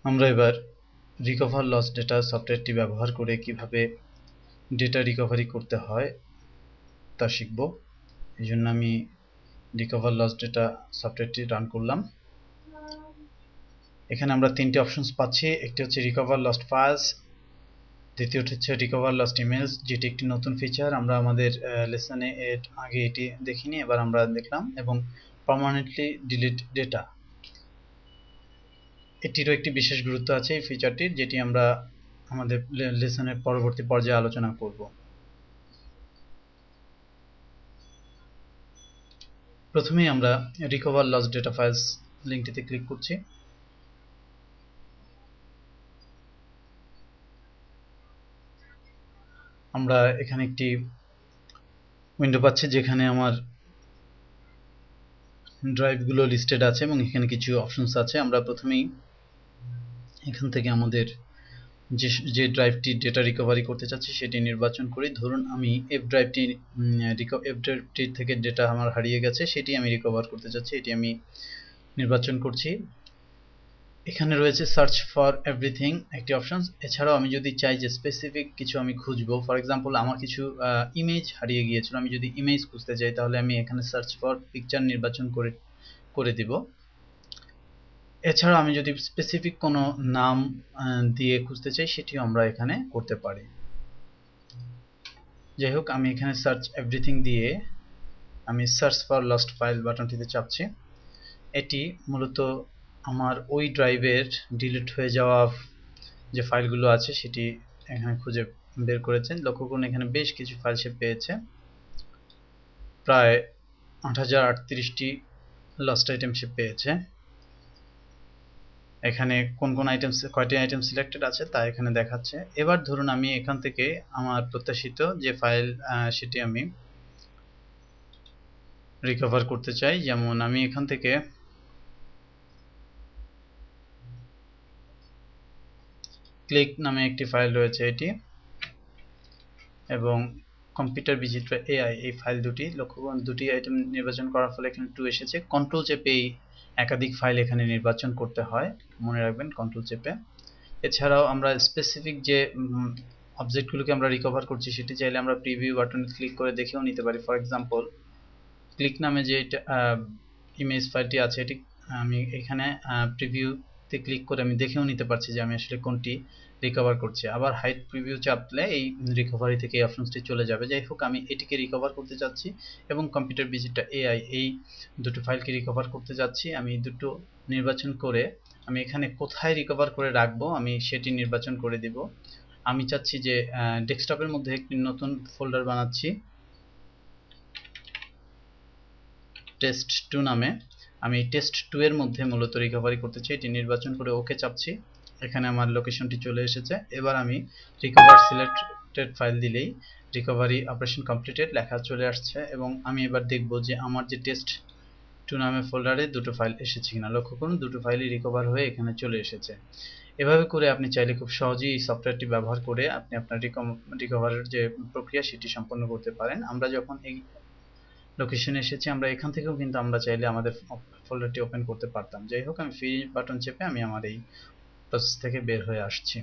আমরা এবার recover loss data সফটওয়্যারটি ব্যবহার করে কিভাবে ডেটা রিকভারি করতে হয় তা শিখব। এই জন্য আমি রিকভার লস ডেটা সফটওয়্যারটি রান করলাম। এখানে আমরা তিনটি অপশনস পাচ্ছি। একটি হচ্ছে রিকভার লস্ট ফাইলস, দ্বিতীয়টি হচ্ছে রিকভার লস্ট ইমেজ, যেটি একটি নতুন ফিচার। আমরা আমাদের লেসনে এর আগে এটি দেখিনি, এবার আমরা দেখলাম। এবং পার্মানেন্টলি ডিলিট ডেটা, এটিরও একটি বিশেষ গুরুত্ব আছে এই ফিচারটির, যেটি আমরা আমাদের লেসনের পরবর্তী পর্যায়ে আলোচনা করব। প্রথমেই আমরা রিকভার লস্ট ডেটা ফাইলস লিঙ্কটিতে ক্লিক করছি। আমরা এখানে একটি উইন্ডো পাচ্ছি যেখানে আমার ড্রাইভগুলো লিস্টেড আছে এবং এখানে কিছু অপশনস আছে। আমরা প্রথমেই এখান থেকে আমাদের যে ড্রাইভটি ডেটা রিকভারি করতে চাচ্ছি সেটি নির্বাচন করি। ধরুন আমি এফ ড্রাইভটি থেকে ডেটা আমার হারিয়ে গেছে, সেটি আমি রিকভার করতে চাচ্ছি, এটি আমি নির্বাচন করছি। এখানে রয়েছে সার্চ ফর এভরিথিং একটি অপশন। এছাড়াও আমি যদি চাই যে স্পেসিফিক কিছু আমি খুঁজবো, ফর এক্সাম্পল আমার কিছু ইমেজ হারিয়ে গিয়েছিল, আমি যদি ইমেজ খুঁজতে চাই তাহলে আমি এখানে সার্চ ফর পিকচার নির্বাচন করে দিব। এছাড়াও আমি যদি স্পেসিফিক কোনো নাম দিয়ে খুঁজতে চাই সেটিও আমরা এখানে করতে পারি। যাই হোক, আমি এখানে সার্চ এভরিথিং দিয়ে আমি সার্চ ফর লস্ট ফাইল বাটনটিতে চাপছি। এটি মূলত আমার ওই ড্রাইভের ডিলিট হয়ে যাওয়া যে ফাইলগুলো আছে সেটি এখানে খুঁজে বের করেছেন। লক্ষ্য করুন এখানে বেশ কিছু ফাইল সে পেয়েছে, প্রায় 8038টি লস্ট আইটেম সে পেয়েছে। এখানে কোন কোন আইটেম, কয়টি আইটেম সিলেক্টেড আছে তা এখানে দেখাচ্ছে। এবার ধরুন আমি এখান থেকে আমার প্রত্যাশিত যে ফাইল সেটি আমি রিকভার করতে চাই। যেমন আমি এখান থেকে ক্লিক নামে একটি ফাইল রয়েছে এটি, এবং কম্পিউটার বিচিত্র এআই এই ফাইল দুটি। লক্ষ্য করুন দুটি আইটেম নির্বাচন করার ফলে এখানে 2 এসেছে। কন্ট্রোল চেপে একাধিক ফাইল এখানে নির্বাচন করতে হয়, মনে রাখবেন কন্ট্রোল চেপে। এছাড়াও আমরা স্পেসিফিক যে অবজেক্টগুলোকে আমরা রিকভার করছি সেটি চাইলে আমরা প্রিভিউ বাটনে ক্লিক করে দেখেও নিতে পারি। ফর এক্সাম্পল ক্লিক নামে যে ইমেজ ফাইলটি আছে এটি আমি এখানে প্রিভিউতে ক্লিক করে আমি দেখেও নিতে পারছি যে আমি আসলে কোনটি রিকভার করছি। আবার হাইড প্রিভিউ চাপলে এই রিকভারি থেকে এই অপশনসটি চলে যাবে। যাই হোক, আমি এটিকে রিকভার করতে চাচ্ছি এবং কম্পিউটার ভিজিটর এআই এই দুটো ফাইলকে রিকভার করতে যাচ্ছি। আমি দুটো নির্বাচন করে আমি এখানে কোথায় রিকভার করে রাখবো আমি সেটি নির্বাচন করে দিব। আমি চাচ্ছি যে ডেস্কটপের মধ্যে একটি নতুন ফোল্ডার বানাচ্ছি test2 নামে। আমি test2 এর মধ্যে মূলত রিকভারি করতে চাই, এটি নির্বাচন করে ওকে চাপছি। এখানে আমার লোকেশনটি চলে এসেছে। এবার আমি রিকভার সিলেক্টেড ফাইল দিলেই রিকভারি অপারেশন কমপ্লিটেড লেখা চলে আসছে, এবং আমি এবার দেখব যে আমার যে test2 নামে ফোল্ডারে দুটো ফাইল এসেছে কিনা। লক্ষ্য করুন দুটো ফাইলই রিকভার হয়ে এখানে চলে এসেছে। এভাবে করে আপনি চাইলে খুব সহজেই এই সফটওয়্যারটি ব্যবহার করে আপনি আপনার রিকভারের যে প্রক্রিয়া সেটি সম্পন্ন করতে পারেন। আমরা যখন এই লোকেশনে এসেছি আমরা এখান থেকেও কিন্তু আমরা চাইলে আমাদের ফোল্ডারটি ওপেন করতে পারতাম। যাই হোক, আমি ফ্রি বাটন চেপে আমি আমার এই প্রসেস থেকে বের হয়ে আসছি।